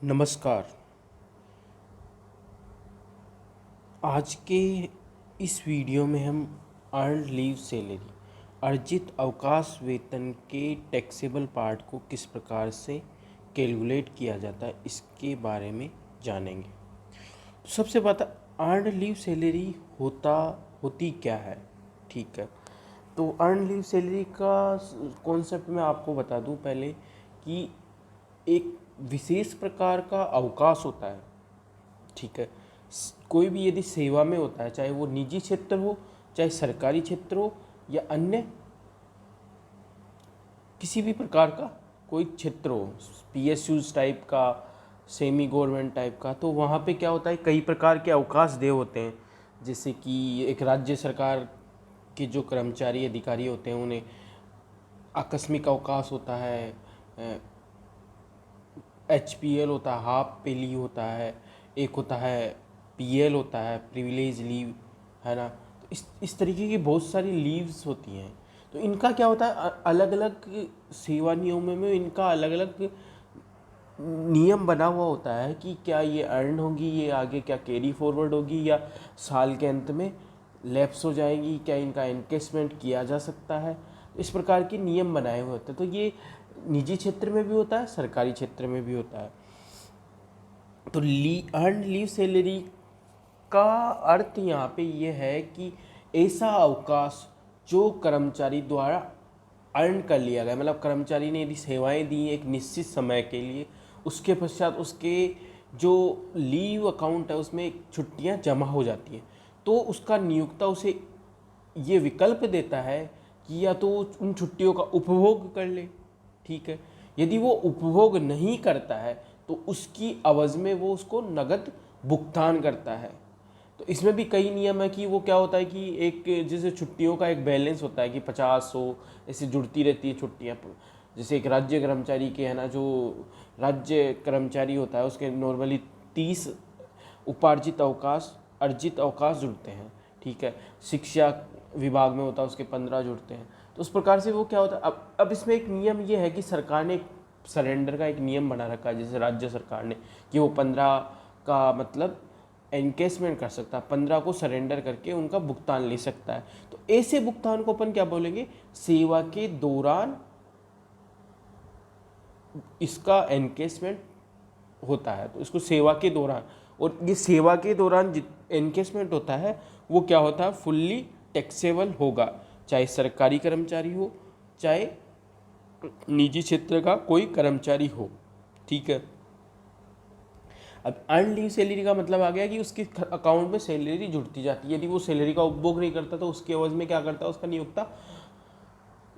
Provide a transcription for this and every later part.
नमस्कार। आज के इस वीडियो में हम अर्नड लीव सैलरी अर्जित अवकाश वेतन के टैक्सेबल पार्ट को किस प्रकार से कैलकुलेट किया जाता है इसके बारे में जानेंगे। तो सबसे पहले अर्नड लीव सैलरी होती क्या है। ठीक है, तो अर्नड लीव सैलरी का कॉन्सेप्ट मैं आपको बता दूं पहले कि एक विशेष प्रकार का अवकाश होता है। ठीक है, कोई भी यदि सेवा में होता है, चाहे वो निजी क्षेत्र हो, चाहे सरकारी क्षेत्र हो, या अन्य किसी भी प्रकार का कोई क्षेत्र हो, पीएसयूज टाइप का, सेमी गवर्नमेंट टाइप का, तो वहाँ पे क्या होता है, कई प्रकार के अवकाश दे होते हैं। जैसे कि एक राज्य सरकार के जो कर्मचारी अधिकारी होते हैं उन्हें आकस्मिक अवकाश होता है, HPL होता है, हाफ पे लीव होता है, एक होता है PL होता है, प्रिविलेज लीव, है ना। तो इस तरीके की बहुत सारी लीव्स होती हैं। तो इनका क्या होता है, अलग अलग सेवा नियमों में इनका अलग अलग नियम बना हुआ होता है कि क्या ये अर्न होगी, ये आगे क्या कैरी फॉरवर्ड होगी, या साल के अंत में लैप्स हो जाएंगी, क्या इनका एनकेसमेंट किया जा सकता है। इस प्रकार के नियम बनाए हुए होते हैं। तो ये निजी क्षेत्र में भी होता है, सरकारी क्षेत्र में भी होता है। तो अर्न लीव सैलरी का अर्थ यहाँ पे ये है कि ऐसा अवकाश जो कर्मचारी द्वारा अर्न कर लिया गया, मतलब कर्मचारी ने यदि सेवाएं दी एक निश्चित समय के लिए, उसके पश्चात उसके जो लीव अकाउंट है उसमें छुट्टियां जमा हो जाती हैं, तो उसका नियोक्ता उसे ये विकल्प देता है कि या तो उन छुट्टियों का उपभोग कर ले। ठीक है, यदि वो उपभोग नहीं करता है तो उसकी अवज़ में वो उसको नगद भुगतान करता है। तो इसमें भी कई नियम है कि वो क्या होता है कि एक जैसे छुट्टियों का एक बैलेंस होता है कि 50-100 ऐसे जुड़ती रहती है छुट्टियाँ। जैसे एक राज्य कर्मचारी के, है ना, जो राज्य कर्मचारी होता है उसके नॉर्मली 30 उपार्जित अवकाश, अर्जित अवकाश जुड़ते हैं। ठीक है, शिक्षा विभाग में होता है उसके 15 जुड़ते हैं। तो उस प्रकार से वो क्या होता है, अब इसमें एक नियम ये है कि सरकार ने सरेंडर का एक नियम बना रखा है, जैसे राज्य सरकार ने, कि वो 15 का मतलब एनकेसमेंट कर सकता है, 15 को सरेंडर करके उनका भुगतान ले सकता है। तो ऐसे भुगतान को अपन क्या बोलेंगे, सेवा के दौरान इसका एनकेसमेंट होता है। तो इसको सेवा के दौरान, और ये सेवा के दौरान एनकेसमेंट होता है वो क्या होता है, फुल्ली टैक्सेबल होगा, चाहे सरकारी कर्मचारी हो, चाहे निजी क्षेत्र का कोई कर्मचारी हो। ठीक है, अब अर्न लीव सैलरी का मतलब आ गया कि उसके अकाउंट में सैलरी जुड़ती जाती है। यदि वो सैलरी का उपभोग नहीं करता तो उसके एवज में क्या करता है उसका नियोक्ता,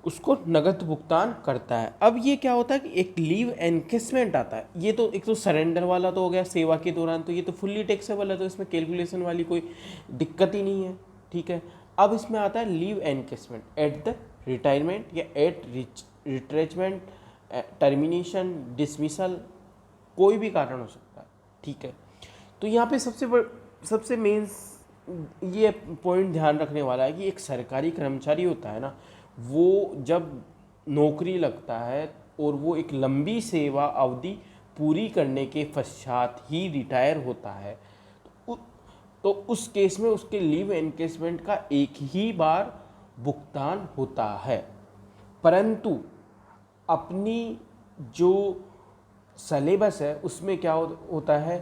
उसको नगद भुगतान करता है। अब ये क्या होता है कि एक लीव एनकेसमेंट आता है। ये तो एक तो सरेंडर वाला तो हो गया सेवा के दौरान, तो ये तो फुल्ली टैक्सेबल है, तो इसमें कैलकुलेशन वाली कोई दिक्कत ही नहीं है। ठीक है, अब इसमें आता है leave encashment at the retirement या एट रिट्रेचमेंट, टर्मिनेशन, डिसमिसल, कोई भी कारण हो सकता है। ठीक है, तो यहाँ पे सबसे मेन ये पॉइंट ध्यान रखने वाला है कि एक सरकारी कर्मचारी होता है ना, वो जब नौकरी लगता है और वो एक लंबी सेवा अवधि पूरी करने के पश्चात ही रिटायर होता है, तो उस केस में उसके लीव एनकेसमेंट का एक ही बार भुगतान होता है। परंतु अपनी जो सलेबस है उसमें क्या होता है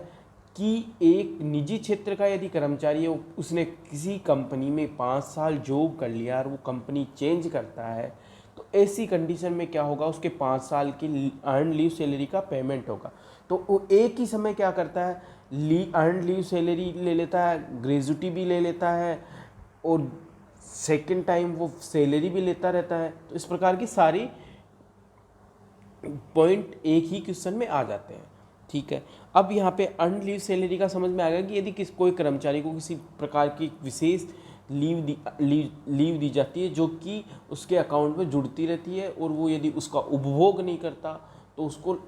कि एक निजी क्षेत्र का यदि कर्मचारी है, उसने किसी कंपनी में 5 साल जॉब कर लिया और वो कंपनी चेंज करता है, तो ऐसी कंडीशन में क्या होगा, उसके 5 साल की अर्न लीव सैलरी का पेमेंट होगा। तो वो एक ही समय क्या करता है, अर्न लीव सैलरी ले लेता है, ग्रेजुटी भी ले लेता है, और सेकेंड टाइम वो सैलरी भी लेता रहता है। तो इस प्रकार की सारी पॉइंट एक ही क्वेश्चन में आ जाते हैं। ठीक है, अब यहाँ पे अर्न लीव सैलरी का समझ में आ गया कि यदि कोई कर्मचारी को किसी प्रकार की विशेष लीव दी जाती है जो कि उसके अकाउंट में जुड़ती रहती है, और वो यदि उसका उपभोग नहीं करता तो उसको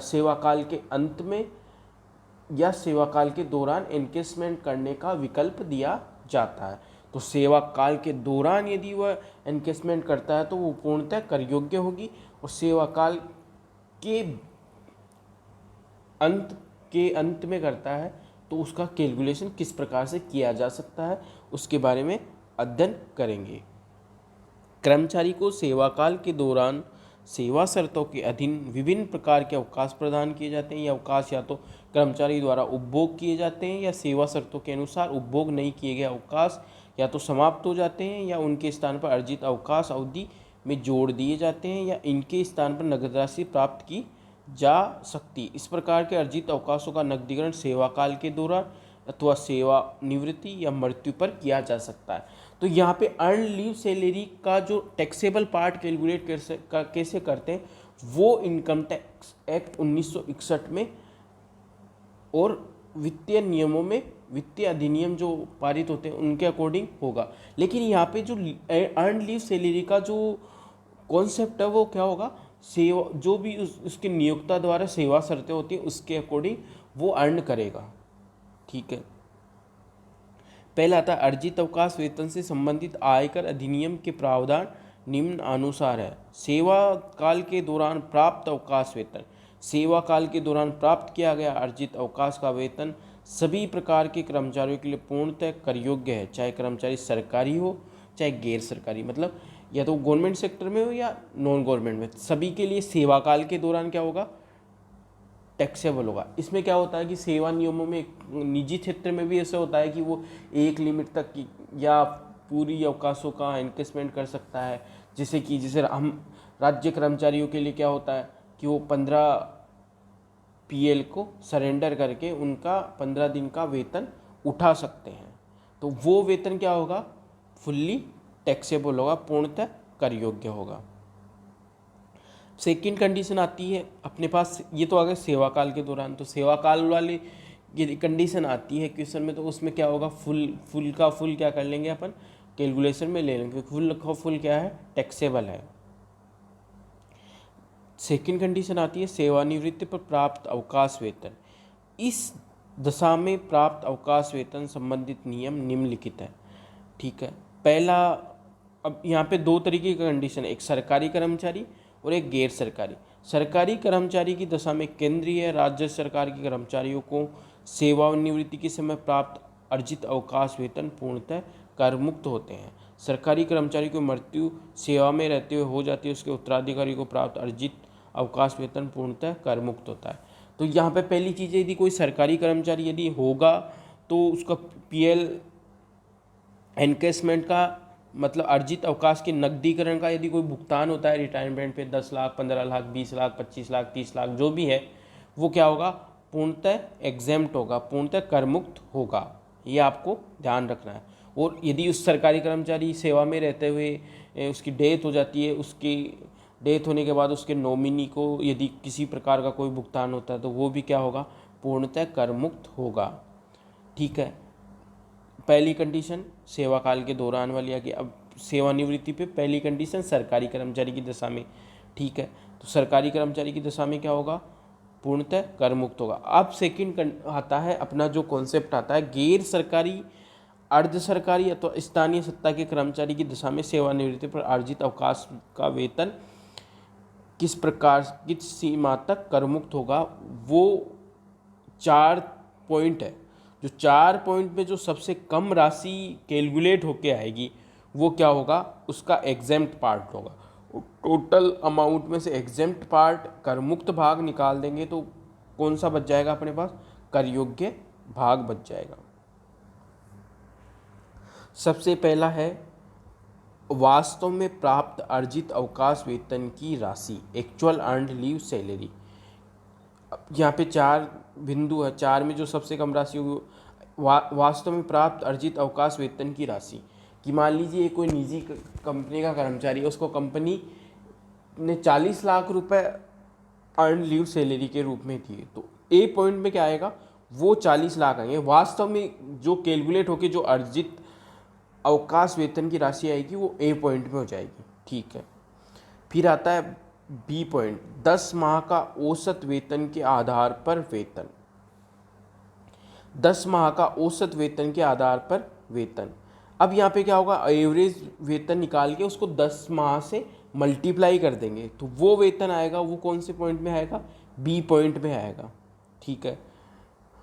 सेवा काल के अंत में या सेवा काल के दौरान एनकेसमेंट करने का विकल्प दिया जाता है। तो सेवा काल के दौरान यदि वह एनकेसमेंट करता है तो वो पूर्णतः कर योग्य होगी, और सेवा काल के अंत के अंत में करता है, तो उसका कैलकुलेशन किस प्रकार से किया जा सकता है उसके बारे में अध्ययन करेंगे। कर्मचारी को सेवाकाल के दौरान सेवा शर्तों के अधीन विभिन्न प्रकार के अवकाश प्रदान किए जाते हैं। ये अवकाश या तो कर्मचारी द्वारा उपभोग किए जाते हैं या सेवा शर्तों के अनुसार उपभोग नहीं किए गए अवकाश या तो समाप्त हो जाते हैं या उनके स्थान पर अर्जित अवकाश अवधि में जोड़ दिए जाते हैं या इनके स्थान पर नगद राशि प्राप्त की जा सकती। इस प्रकार के अर्जित अवकाशों का नकदीकरण सेवाकाल के दौरान अथवा सेवानिवृत्ति या मृत्यु पर किया जा सकता है। तो यहाँ पे अर्न लीव सैलरी का जो टैक्सेबल पार्ट कैलकुलेट कैसे करते हैं वो इनकम टैक्स एक्ट 1961 में और वित्तीय नियमों में, वित्तीय अधिनियम जो पारित होते हैं उनके अकॉर्डिंग होगा। लेकिन यहाँ पे जो अर्न लीव सैलरी का जो कॉन्सेप्ट है वो क्या होगा, सेवा जो भी उसके नियोक्ता द्वारा सेवा शर्तें होती हैं उसके अकॉर्डिंग वो अर्न करेगा। ठीक है, पहला आता है अर्जित अवकाश वेतन से संबंधित आयकर अधिनियम के प्रावधान निम्न अनुसार है। सेवा काल के दौरान प्राप्त अवकाश वेतन, सेवा काल के दौरान प्राप्त किया गया अर्जित अवकाश का वेतन सभी प्रकार के कर्मचारियों के लिए पूर्णतः कर योग्य है, चाहे कर्मचारी सरकारी हो चाहे गैर सरकारी, मतलब या तो गवर्नमेंट सेक्टर में हो या नॉन गवर्नमेंट में, सभी के लिए सेवा काल के दौरान क्या होगा, टैक्सेबल होगा। इसमें क्या होता है कि सेवा नियमों में निजी क्षेत्र में भी ऐसा होता है कि वो एक लिमिट तक की या पूरी अवकाशों का एनकेसमेंट कर सकता है। जैसे हम राज्य कर्मचारियों के लिए क्या होता है कि वो 15 पीएल को सरेंडर करके उनका 15 दिन का वेतन उठा सकते हैं, तो वो वेतन क्या होगा, फुल्ली टैक्सेबल होगा, पूर्णतः कर योग्य होगा। सेकंड कंडीशन आती है अपने पास, ये तो आ गया सेवा काल के दौरान, तो सेवा काल वाली ये कंडीशन आती है क्वेश्चन में, तो उसमें क्या होगा, फुल का फुल क्या कर लेंगे अपन कैलकुलेशन में ले लेंगे, फुल का फुल क्या है, टैक्सेबल है। सेकंड कंडीशन आती है सेवानिवृत्ति पर प्राप्त अवकाश वेतन। इस दशा में प्राप्त अवकाश वेतन संबंधित नियम निम्नलिखित है। ठीक है, पहला, अब यहाँ पे दो तरीके का कंडीशन है, एक सरकारी कर्मचारी और एक गैर सरकारी। सरकारी कर्मचारी की दशा में केंद्रीय राज्य सरकार के कर्मचारियों को सेवानिवृत्ति के समय प्राप्त अर्जित अवकाश वेतन पूर्णतः कर मुक्त होते हैं। सरकारी कर्मचारी को मृत्यु सेवा में रहते हुए हो जाती है, उसके उत्तराधिकारी को प्राप्त अर्जित अवकाश वेतन पूर्णतः कर मुक्त होता है। तो यहाँ पे पहली चीज़, यदि कोई सरकारी कर्मचारी यदि होगा तो उसका पीएल एनकेसमेंट का मतलब अर्जित अवकाश के नकदीकरण का यदि कोई भुगतान होता है रिटायरमेंट पे 10 लाख, 15 लाख, 20 लाख, 25 लाख, 30 लाख जो भी है, वो क्या होगा, पूर्णतः एग्जेम्प्ट होगा, पूर्णतः कर मुक्त होगा। ये आपको ध्यान रखना है। और यदि उस सरकारी कर्मचारी सेवा में रहते हुए उसकी डेथ हो जाती है, उसकी डेथ होने के बाद उसके नॉमिनी को यदि किसी प्रकार का कोई भुगतान होता है तो वो भी क्या होगा, पूर्णतः कर मुक्त होगा। ठीक है, पहली कंडीशन सेवा काल के दौरान वाली आ गई। अब सेवानिवृत्ति पे पहली कंडीशन सरकारी कर्मचारी की दशा में। ठीक है, तो सरकारी कर्मचारी की दशा में क्या होगा, पूर्णतः कर मुक्त होगा। अब सेकंड आता है अपना जो कॉन्सेप्ट आता है गैर सरकारी, अर्ध सरकारी या तो स्थानीय सत्ता के कर्मचारी की दशा में सेवानिवृत्ति पर अर्जित अवकाश का वेतन किस प्रकार, किस सीमा तक कर मुक्त होगा। वो 4 पॉइंट है, जो 4 पॉइंट में जो सबसे कम राशि कैलकुलेट होके आएगी वो क्या होगा, उसका एग्जेम्प्ट पार्ट होगा। टोटल अमाउंट में से एग्जेम्प्ट पार्ट कर मुक्त भाग निकाल देंगे तो कौन सा बच जाएगा अपने पास, कर योग्य भाग बच जाएगा। सबसे पहला है वास्तव में प्राप्त अर्जित अवकाश वेतन की राशि, एक्चुअल अर्न्ड लीव सैलरी। यहाँ पे 4 बिंदु है, 4 में जो सबसे कम राशि होगी वास्तव में प्राप्त अर्जित अवकाश वेतन की राशि। कि मान लीजिए कोई निजी कंपनी का कर्मचारी है, उसको कंपनी ने 40 लाख रुपए अर्न लीव सैलरी के रूप में दिए, तो ए पॉइंट में क्या आएगा, वो 40 लाख आएंगे। वास्तव में जो कैलकुलेट होकर जो अर्जित अवकाश वेतन की राशि आएगी वो ए पॉइंट में हो जाएगी। ठीक है, फिर आता है बी पॉइंट, 10 माह का औसत वेतन के आधार पर वेतन। 10 माह का औसत वेतन के आधार पर वेतन। अब यहाँ पे क्या होगा, एवरेज वेतन निकाल के उसको 10 माह से मल्टीप्लाई कर देंगे, तो वो वेतन आएगा, वो कौन से पॉइंट में आएगा, बी पॉइंट में आएगा। ठीक है।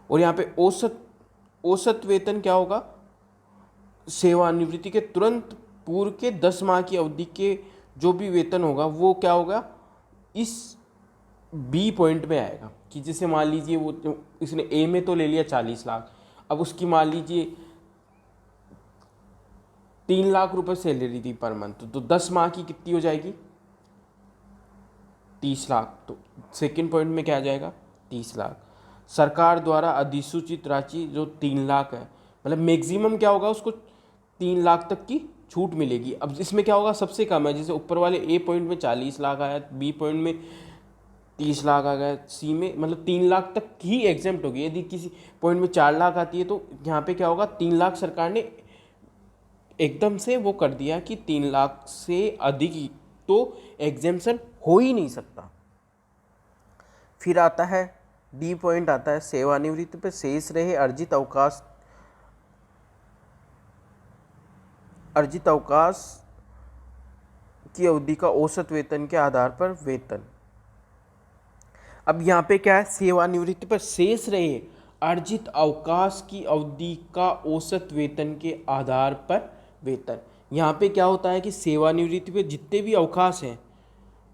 और यहाँ पे औसत औसत वेतन क्या होगा, सेवानिवृत्ति के तुरंत पूर्व के 10 माह की अवधि के जो भी वेतन होगा वो क्या होगा, इस बी पॉइंट में आएगा। कि जैसे मान लीजिए वो इसने ए में तो ले लिया 40 लाख, अब उसकी मान लीजिए 3 लाख रुपए सैलरी थी पर मंथ, तो 10 माह की कितनी हो जाएगी, 30 लाख। तो सेकंड पॉइंट में क्या आ जाएगा, 30 लाख। सरकार द्वारा अधिसूचित राशि जो 3 लाख है, मतलब मैक्सिमम क्या होगा, उसको 3 लाख तक की छूट मिलेगी। अब इसमें क्या होगा, सबसे कम है, जैसे ऊपर वाले ए पॉइंट में 40 लाख आया, बी पॉइंट में 30 लाख आ गया, सी में मतलब 3 लाख तक ही एग्जेम्प्ट होगी। यदि किसी पॉइंट में 4 लाख आती है तो यहाँ पे क्या होगा, 3 लाख सरकार ने एकदम से वो कर दिया कि 3 लाख से अधिक तो एग्जेम्पशन हो ही नहीं सकता। फिर आता है डी पॉइंट, आता है सेवानिवृत्ति पर शेष रहे अर्जित अवकाश की अवधि का औसत वेतन के आधार पर वेतन। अब यहाँ पे क्या है, सेवानिवृत्ति पर शेष रहे अर्जित अवकाश की अवधि का औसत वेतन के आधार पर वेतन। यहाँ पे क्या होता है कि सेवानिवृत्ति पे जितने भी अवकाश हैं,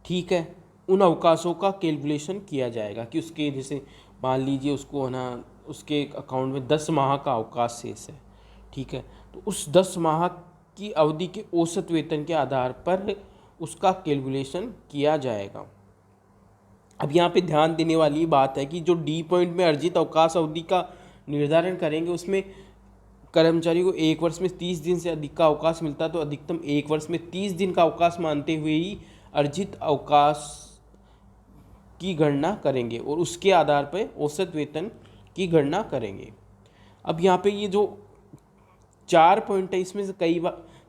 ठीक है, उन अवकाशों का कैलकुलेशन किया जाएगा कि उसके, जैसे मान लीजिए उसको है ना, उसके अकाउंट में 10 माह का अवकाश शेष है, ठीक है, तो उस 10 माह की अवधि के औसत वेतन के आधार पर उसका कैलकुलेशन किया जाएगा। अब यहाँ पे ध्यान देने वाली बात है कि जो डी पॉइंट में अर्जित अवकाश अवधि का निर्धारण करेंगे, उसमें कर्मचारी को 1 वर्ष में 30 दिन से अधिक का अवकाश मिलता है, तो अधिकतम 1 वर्ष में 30 दिन का अवकाश मानते हुए ही अर्जित अवकाश की गणना करेंगे और उसके आधार पर औसत वेतन की गणना करेंगे। अब यहाँ पे ये जो 4 पॉइंट है, इसमें से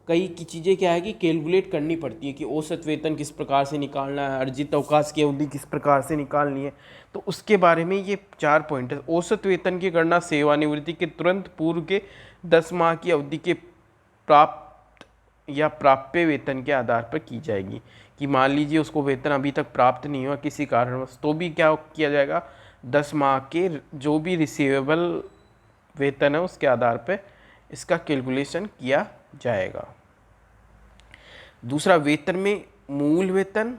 कई की चीज़ें क्या है कि कैलकुलेट करनी पड़ती है कि औसत वेतन किस प्रकार से निकालना है, अर्जित अवकाश की अवधि किस प्रकार से निकालनी है, तो उसके बारे में ये 4 पॉइंट है। औसत वेतन की गणना सेवानिवृत्ति के तुरंत पूर्व के 10 माह की अवधि के प्राप्त या प्राप्य वेतन के आधार पर की जाएगी। कि मान लीजिए उसको वेतन अभी तक प्राप्त नहीं हुआ किसी कारणवश, तो भी क्या किया जाएगा, 10 माह के जो भी रिसीवेबल वेतन है उसके आधार पर इसका कैलकुलेशन किया जाएगा। दूसरा, वेतन में मूल वेतन,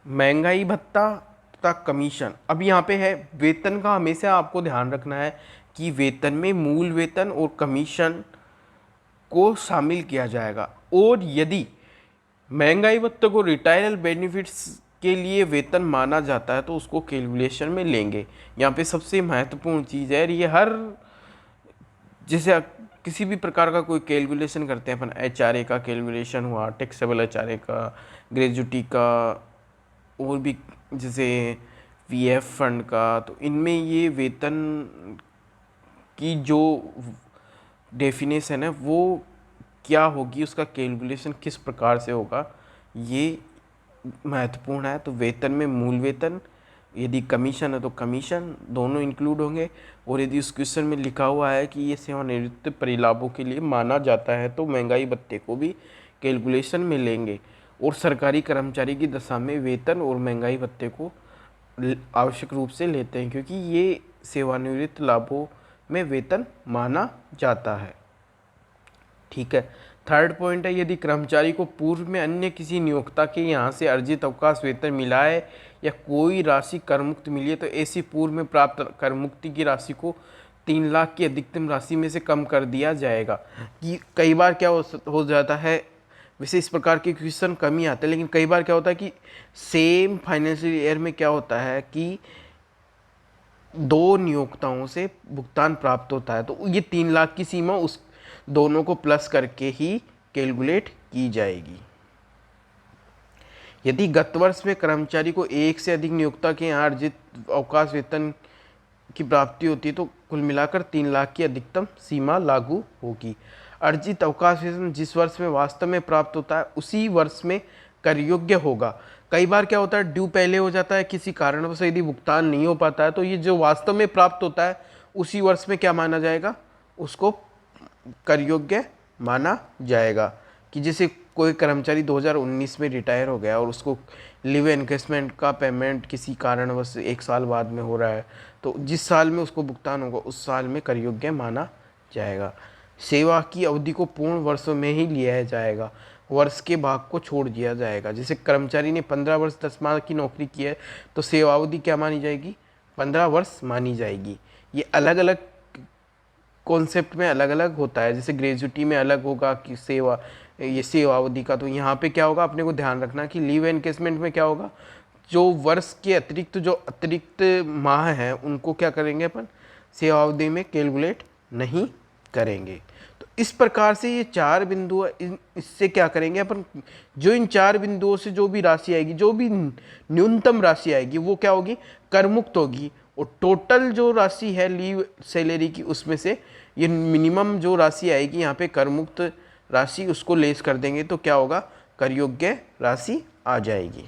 महंगाई भत्ता तथा कमीशन। अब यहाँ पे है, वेतन का हमेशा आपको ध्यान रखना है कि वेतन में मूल वेतन और कमीशन को शामिल किया जाएगा। और यदि महंगाई भत्ते को रिटायरल बेनिफिट्स के लिए वेतन माना जाता है तो उसको कैलकुलेशन में लेंगे। यहाँ पे सबसे महत्वपूर्ण चीज़ है, ये हर, जैसे किसी भी प्रकार का कोई कैलकुलेशन करते हैं अपन, HRA का कैलकुलेशन हुआ, टैक्सेबल HRA का, ग्रेजुटी का, और भी जैसे VF फंड का, तो इनमें ये वेतन की जो डेफिनेशन है वो क्या होगी, उसका कैलकुलेशन किस प्रकार से होगा, ये महत्वपूर्ण है। तो वेतन में मूल वेतन, यदि कमीशन है तो कमीशन, दोनों इंक्लूड होंगे। और यदि उस क्वेश्चन में लिखा हुआ है कि ये सेवानिवृत्ति परिलाभों के लिए माना जाता है तो महंगाई भत्ते को भी कैलकुलेशन में लेंगे। और सरकारी कर्मचारी की दशा में वेतन और महंगाई भत्ते को आवश्यक रूप से लेते हैं, क्योंकि ये सेवानिवृत्त लाभों में वेतन माना जाता है। ठीक है। थर्ड पॉइंट है, यदि कर्मचारी को पूर्व में अन्य किसी नियोक्ता के यहाँ से अर्जित अवकाश वेतन मिला है या कोई राशि करमुक्त मिली है तो ऐसी पूर्व में प्राप्त करमुक्ति की राशि को 3 लाख की अधिकतम राशि में से कम कर दिया जाएगा। कि कई बार क्या हो जाता है, वैसे इस प्रकार के क्वेश्चन कम ही आते हैं, लेकिन कई बार क्या होता है कि सेम फाइनेंशियल ईयर में क्या होता है कि 2 नियोक्ताओं से भुगतान प्राप्त होता है, तो ये 3 लाख की सीमा उस दोनों को प्लस करके ही कैलकुलेट की जाएगी। यदि गत वर्ष में कर्मचारी को एक से अधिक नियोक्ता के यहाँ अर्जित अवकाश वेतन की प्राप्ति होती है तो कुल मिलाकर 3 लाख की अधिकतम सीमा लागू होगी। अर्जित अवकाश वेतन जिस वर्ष में वास्तव में प्राप्त होता है उसी वर्ष में कर योग्य होगा। कई बार क्या होता है, ड्यू पहले हो जाता है, किसी कारणवश यदि भुगतान नहीं हो पाता है तो ये जो वास्तव में प्राप्त होता है उसी वर्ष में क्या माना जाएगा, उसको कर योग्य माना जाएगा। कि जैसे कोई कर्मचारी 2019 में रिटायर हो गया और उसको लीव एनकेसमेंट का पेमेंट किसी कारणवश 1 साल बाद में हो रहा है, तो जिस साल में उसको भुगतान होगा उस साल में कर योग्य माना जाएगा। सेवा की अवधि को पूर्ण वर्षों में ही लिया जाएगा, वर्ष के भाग को छोड़ दिया जाएगा। जैसे कर्मचारी ने 15 वर्ष 10 माह की नौकरी की है तो सेवावधि क्या मानी जाएगी, 15 वर्ष मानी जाएगी। ये अलग अलग कॉन्सेप्ट में अलग अलग होता है, जैसे ग्रेजुटी में अलग होगा कि ये सेवावधि का। तो यहाँ पे क्या होगा, अपने को ध्यान रखना कि लीव एनकेसमेंट में क्या होगा, जो वर्ष के अतिरिक्त माह हैं उनको क्या करेंगे अपन सेवावधि में कैलकुलेट नहीं करेंगे। तो इस प्रकार से ये 4 बिंदु इससे क्या करेंगे अपन, जो इन 4 बिंदुओं से जो भी राशि आएगी, जो भी न्यूनतम राशि आएगी वो क्या होगी, कर मुक्त होगी। और टोटल जो राशि है लीव सैलरी की उसमें से ये मिनिमम जो राशि आएगी यहाँ पे कर मुक्त राशि उसको लेस कर देंगे तो क्या होगा, कर योग्य राशि आ जाएगी।